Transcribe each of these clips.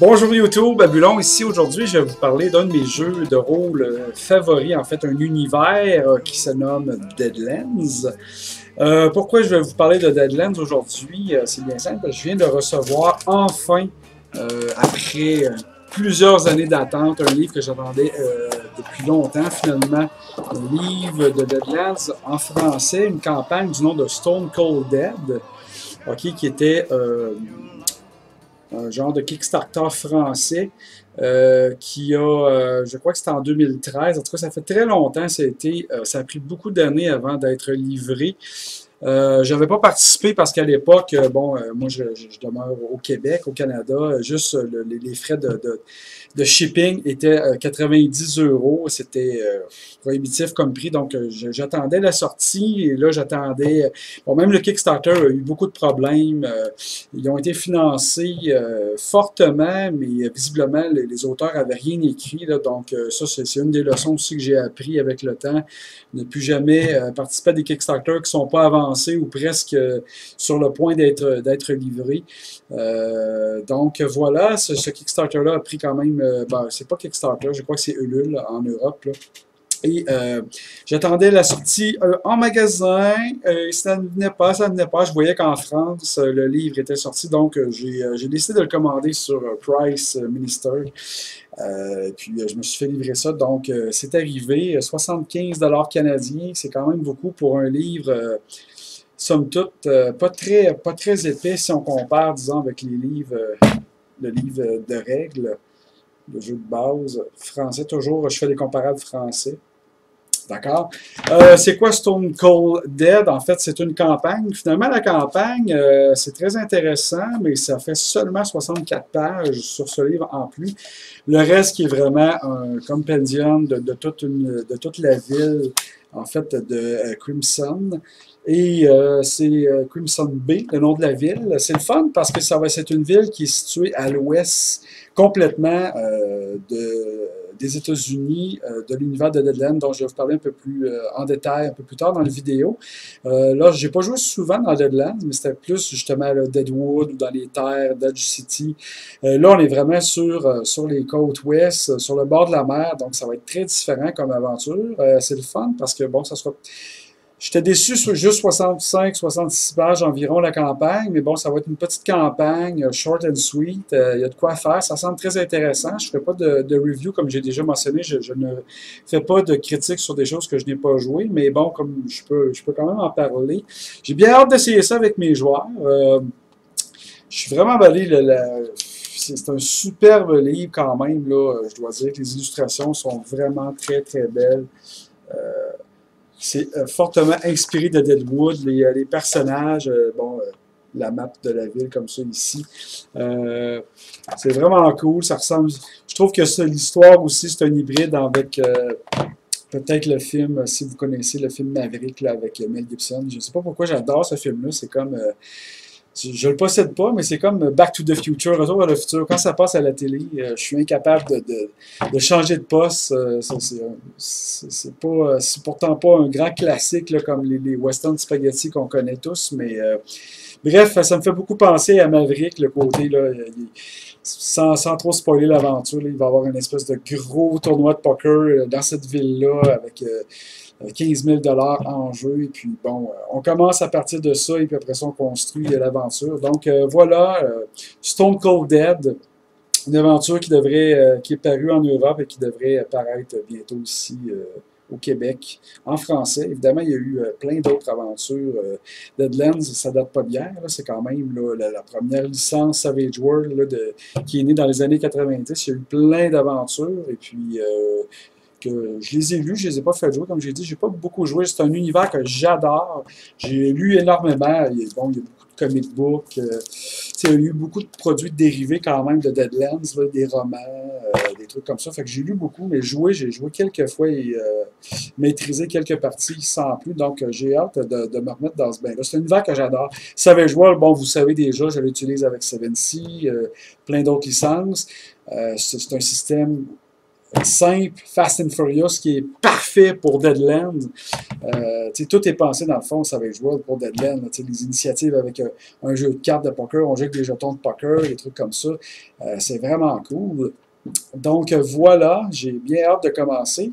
Bonjour YouTube, Babylon ici. Aujourd'hui, je vais vous parler d'un de mes jeux de rôle favoris, en fait un univers qui se nomme Deadlands. Pourquoi je vais vous parler de Deadlands aujourd'hui? C'est bien simple, je viens de recevoir enfin, après plusieurs années d'attente, un livre que j'attendais depuis longtemps, finalement, un livre de Deadlands en français, une campagne du nom de Stone Cold Dead, qui était un genre de Kickstarter français qui a, je crois que c'était en 2013, en tout cas ça fait très longtemps, ça a pris beaucoup d'années avant d'être livré. J'avais pas participé parce qu'à l'époque, moi je demeure au Québec, au Canada, juste les frais de shipping étaient 90 euros. C'était prohibitif comme prix, donc j'attendais la sortie et là j'attendais. Bon, même le Kickstarter a eu beaucoup de problèmes. Ils ont été financés fortement, mais visiblement les auteurs n'avaient rien écrit. Là, donc ça, c'est une des leçons aussi que j'ai appris avec le temps. Ne plus jamais participer à des Kickstarter qui ne sont pas avancés ou presque sur le point d'être livrés. Donc voilà, ce Kickstarter-là a pris quand même, c'est pas Kickstarter, je crois que c'est Ulule en Europe, là. Et j'attendais la sortie en magasin, ça ne venait pas, ça ne venait pas. Je voyais qu'en France, le livre était sorti, donc j'ai décidé de le commander sur Price Minister. Puis je me suis fait livrer ça, donc c'est arrivé, 75 canadiens, c'est quand même beaucoup pour un livre, somme toute, pas très épais si on compare, disons, avec les livres, le livre de règles, le jeu de base français, toujours, je fais des comparables français. D'accord? C'est quoi Stone Cold Dead? En fait, c'est une campagne. Finalement, la campagne, c'est très intéressant, mais ça fait seulement 64 pages sur ce livre en plus. Le reste qui est vraiment un compendium de toute la ville, en fait, de Crimson. Et c'est Crimson Bay, le nom de la ville. C'est le fun parce que c'est une ville qui est située à l'ouest complètement des États-Unis, de l'univers de Deadlands, dont je vais vous parler un peu plus en détail un peu plus tard dans la vidéo. Là, j'ai pas joué souvent dans Deadlands, mais c'était plus justement à Deadwood ou dans les terres d'Edge City. Là, on est vraiment sur les côtes ouest, sur le bord de la mer, donc ça va être très différent comme aventure. C'est le fun parce que, bon, ça sera... J'étais déçu sur juste 65-66 pages environ la campagne, mais bon, ça va être une petite campagne, short and sweet. Il y a de quoi faire. Ça semble très intéressant. Je ne ferai pas de review, comme j'ai déjà mentionné. Je ne fais pas de critique sur des choses que je n'ai pas jouées, mais bon, comme je peux quand même en parler. J'ai bien hâte d'essayer ça avec mes joueurs. Je suis vraiment emballé. C'est un superbe livre quand même, là. Je dois dire que les illustrations sont vraiment très, très belles. C'est fortement inspiré de Deadwood, les personnages, la map de la ville comme ça ici. C'est vraiment cool, ça ressemble... Je trouve que l'histoire aussi, c'est un hybride avec peut-être le film, si vous connaissez le film Maverick là, avec Mel Gibson. Je ne sais pas pourquoi j'adore ce film-là, c'est comme... je le possède pas, mais c'est comme Back to the Future, Retour vers le futur. Quand ça passe à la télé, je suis incapable de changer de poste. C'est pourtant pas un grand classique là, comme les western spaghetti qu'on connaît tous, mais bref, ça me fait beaucoup penser à Maverick, le côté là, sans trop spoiler l'aventure. Il va y avoir une espèce de gros tournoi de poker dans cette ville-là avec 15 000 $ en jeu. Et puis, bon, on commence à partir de ça et puis après ça, on construit l'aventure. Donc, voilà, Stone Cold Dead, une aventure qui est parue en Europe et qui devrait apparaître bientôt ici au Québec, en français. Évidemment, il y a eu plein d'autres aventures. Deadlands, ça date pas d'hier. C'est quand même là, la première licence Savage World là, qui est née dans les années 90. Il y a eu plein d'aventures. Et puis, je les ai lus, je les ai pas fait jouer, comme j'ai dit, j'ai pas beaucoup joué. C'est un univers que j'adore. J'ai lu énormément. Il y a beaucoup de comic books. Il y a eu beaucoup de produits dérivés quand même de Deadlands, là, des romans, des trucs comme ça. Fait que j'ai lu beaucoup, mais j'ai joué quelques fois et maîtrisé quelques parties sans plus. Donc j'ai hâte de me remettre dans ce bain-là. C'est un univers que j'adore. Savage World, bon, vous savez déjà, je l'utilise avec Seven Sea, plein d'autres licences. C'est un système simple, Fast and Furious, qui est parfait pour Deadlands. Tout est pensé dans le fond Savage World pour Deadlands. Les initiatives avec un jeu de cartes de poker, on joue avec des jetons de poker, des trucs comme ça. C'est vraiment cool. Donc voilà, j'ai bien hâte de commencer.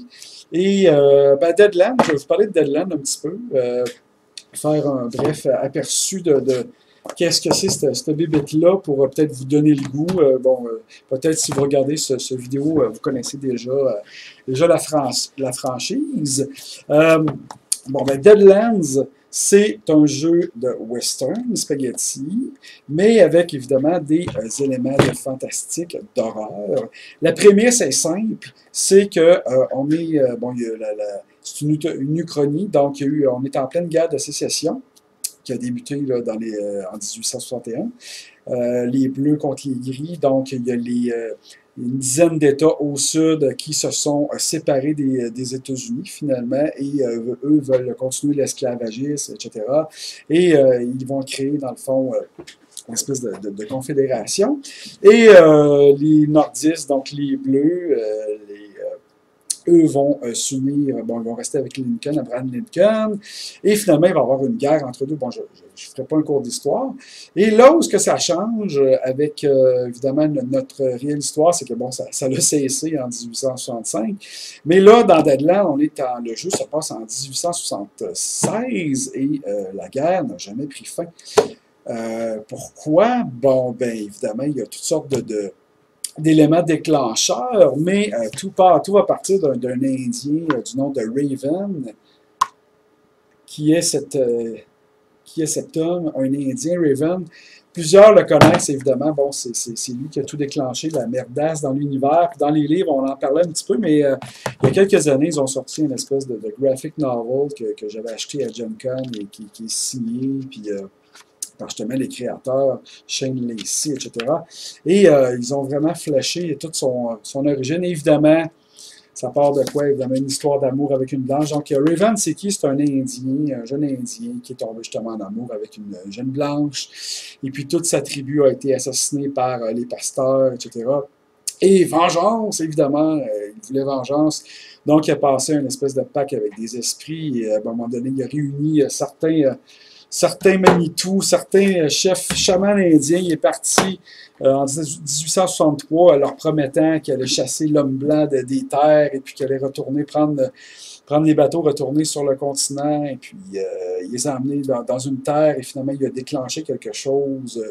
Et Deadlands, je vais vous parler de Deadlands un petit peu. Faire un bref aperçu de qu'est-ce que c'est cette bébête-là pour peut-être vous donner le goût. Peut-être si vous regardez ce vidéo, vous connaissez déjà la franchise. Deadlands, c'est un jeu de western, spaghetti, mais avec évidemment des éléments de fantastique, d'horreur. La prémisse est simple, c'est que c'est une uchronie, donc on est en pleine guerre de sécession qui a débuté là, en 1861. Les Bleus contre les Gris, donc il y a une dizaine d'États au sud qui se sont séparés des États-Unis finalement et eux veulent continuer l'esclavagisme, etc. Et ils vont créer dans le fond une espèce de confédération. Et les nordistes, donc les Bleus, eux vont s'unir, ils vont rester avec Lincoln, Abraham Lincoln, et finalement, il va y avoir une guerre entre deux. Je ne ferai pas un cours d'histoire. Et là où ce que ça change avec, évidemment, notre réelle histoire, c'est que, ça l'a cessé en 1865. Mais là, dans Deadlands, le jeu se passe en 1876, et la guerre n'a jamais pris fin. Pourquoi? Évidemment, il y a toutes sortes d'éléments déclencheurs, mais tout va partir d'un Indien du nom de Raven, qui est cet homme, un Indien, Raven. Plusieurs le connaissent, évidemment. C'est lui qui a tout déclenché, la merdasse dans l'univers. Dans les livres, on en parlait un petit peu, mais il y a quelques années, ils ont sorti une espèce de graphic novel que j'avais acheté à Gen Con et qui est signé, puis par justement les créateurs, Shane Lacey, etc. Et ils ont vraiment flashé toute son origine. Évidemment, ça part de quoi? Évidemment, une histoire d'amour avec une blanche. Donc, Raven, c'est qui? C'est un Indien, un jeune Indien qui est tombé justement en amour avec une jeune blanche. Et puis, toute sa tribu a été assassinée par les pasteurs, etc. Et vengeance, évidemment, il voulait vengeance. Donc, il a passé une espèce de pacte avec des esprits. Et à un moment donné, il a réuni certains Manitou, certains chefs chamans indiens. Il est parti en 1863 leur promettant qu'il allait chasser l'homme blanc des terres et puis qu'il allait retourner prendre les bateaux, retourner sur le continent. Et puis, il les a emmenés dans une terre et finalement, il a déclenché quelque chose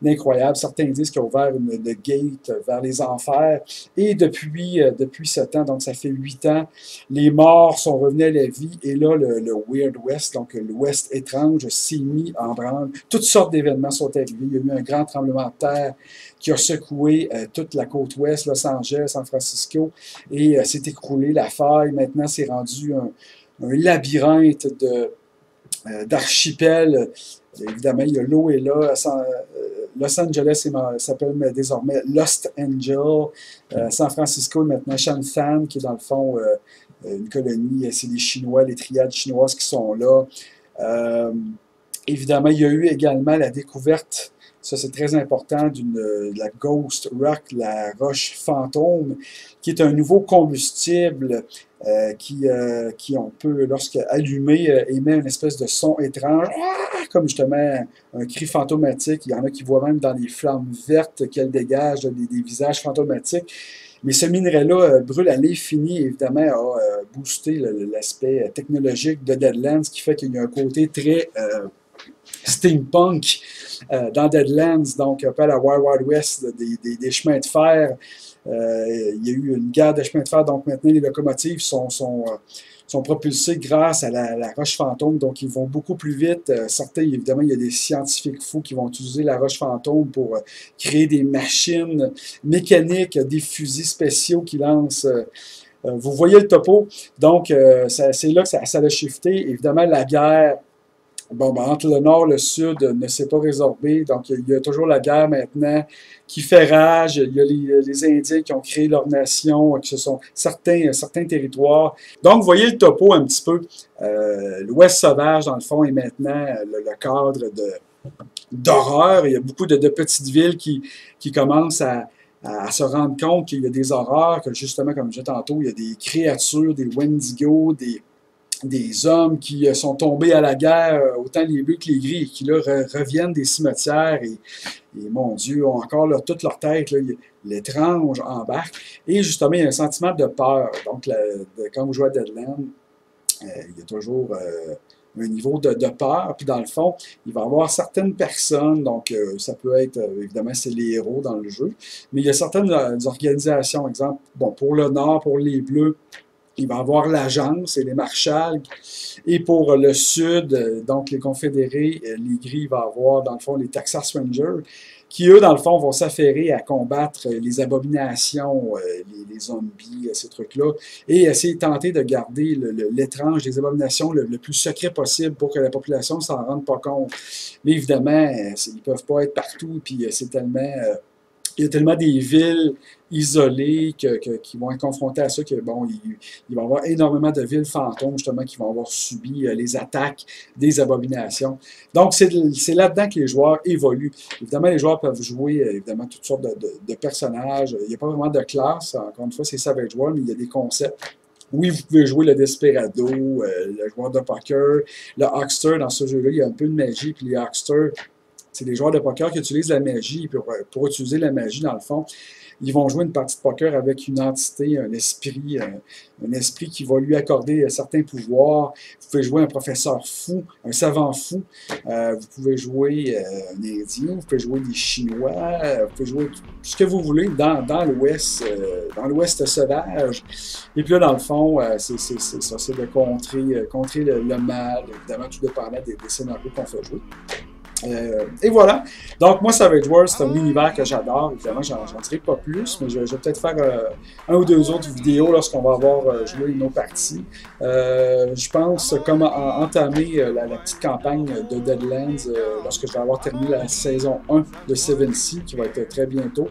d'incroyable. Certains disent qu'il a ouvert une gate vers les enfers. Et depuis 7 ans, donc ça fait 8 ans, les morts sont revenus à la vie. Et là, le Weird West, donc l'Ouest étrange, s'est mis en branle. Toutes sortes d'événements sont arrivés. Il y a eu un grand tremblement de terre qui a secoué toute la côte ouest, Los Angeles, San Francisco, et s'est écroulé la faille. Maintenant, c'est rendu un labyrinthe d'archipels. Évidemment, il y a l'eau et là. Los Angeles s'appelle désormais Lost Angel. San Francisco, maintenant Shantan, qui est dans le fond une colonie. C'est les Chinois, les triades chinoises qui sont là. Évidemment, il y a eu également la découverte, ça c'est très important, de la Ghost Rock, la roche fantôme, qui est un nouveau combustible qui on peut, lorsque allumé, émet une espèce de son étrange, comme justement un cri fantomatique. Il y en a qui voient même dans les flammes vertes qu'elle dégage des visages fantomatiques. Mais ce minerai-là brûle à l'infini, évidemment, a boosté l'aspect technologique de Deadlands, ce qui fait qu'il y a un côté très steampunk dans Deadlands, donc un peu à la Wild Wild West, des chemins de fer. Il y a eu une guerre de chemins de fer, donc maintenant les locomotives sont propulsés grâce à la roche fantôme, donc ils vont beaucoup plus vite. Certains, évidemment, il y a des scientifiques fous qui vont utiliser la roche fantôme pour créer des machines mécaniques, des fusils spéciaux qui lancent. Vous voyez le topo, donc c'est là que ça a shifté. Évidemment, la guerre entre le nord et le sud ne s'est pas résorbé, donc il y a toujours la guerre maintenant qui fait rage. Il y a les Indiens qui ont créé leur nation, qui se sont certains territoires. Donc, vous voyez le topo un petit peu. L'Ouest sauvage, dans le fond, est maintenant le cadre d'horreur. Il y a beaucoup de petites villes qui commencent à à se rendre compte qu'il y a des horreurs, que justement, comme je disais tantôt, il y a des créatures, des Wendigo, des hommes qui sont tombés à la guerre, autant les bleus que les gris, et qui là reviennent des cimetières et mon Dieu, ont encore là, toute leur tête, l'étrange embarque. Et justement, il y a un sentiment de peur. Donc, quand vous jouez à Deadlands, il y a toujours un niveau de peur. Puis dans le fond, il va y avoir certaines personnes, donc ça peut être, évidemment, c'est les héros dans le jeu, mais il y a certaines organisations, exemple, bon, pour le Nord, pour les Bleus, il va y avoir l'Agence et les Marshals. Et pour le Sud, donc les Confédérés, les Gris, il va y avoir, dans le fond, les Texas Rangers, qui, eux, dans le fond, vont s'affairer à combattre les abominations, les zombies, ces trucs-là, et essayer de tenter de garder l'étrange, les abominations, le plus secret possible pour que la population ne s'en rende pas compte. Mais évidemment, ils ne peuvent pas être partout, puis c'est tellement... il y a tellement des villes isolées qui vont être confrontées à ça que, bon, il va y avoir énormément de villes fantômes, justement, qui vont avoir subi les attaques des abominations. Donc, c'est là-dedans que les joueurs évoluent. Évidemment, les joueurs peuvent jouer, évidemment, toutes sortes de personnages. Il n'y a pas vraiment de classe. Encore une fois, c'est Savage Worlds, mais il y a des concepts. Oui, vous pouvez jouer le Desperado, le joueur de poker, le Huckster. Dans ce jeu-là, il y a un peu de magie, puis les Hucksters, c'est des joueurs de poker qui utilisent la magie. Pour utiliser la magie, dans le fond, ils vont jouer une partie de poker avec une entité, un esprit qui va lui accorder certains pouvoirs. Vous pouvez jouer un professeur fou, un savant fou. Vous pouvez jouer un Indien, vous pouvez jouer des Chinois, vous pouvez jouer tout ce que vous voulez dans l'Ouest sauvage. Et puis là, dans le fond, c'est ça, c'est de contrer le mal, évidemment, tout dépendant des scénarios qu'on fait jouer. Et voilà. Donc, moi, Savage Worlds, c'est un univers que j'adore. Évidemment, j'en dirai pas plus, mais je vais peut-être faire un ou deux autres vidéos lorsqu'on va avoir joué nos parties. Je pense comme entamer la petite campagne de Deadlands lorsque je vais avoir terminé la saison 1 de Seven Seas, qui va être très bientôt.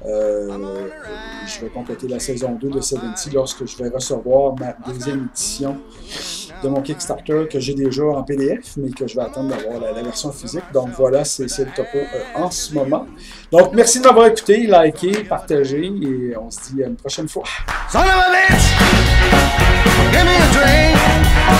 Je vais compléter la saison 2 de Seven Seas lorsque je vais recevoir ma deuxième édition de mon Kickstarter que j'ai déjà en PDF, mais que je vais attendre d'avoir la version physique. Donc voilà, c'est le topo en ce moment. Donc merci de m'avoir écouté, liké, partagé, et on se dit à une prochaine fois. Son of a bitch, give me a drink.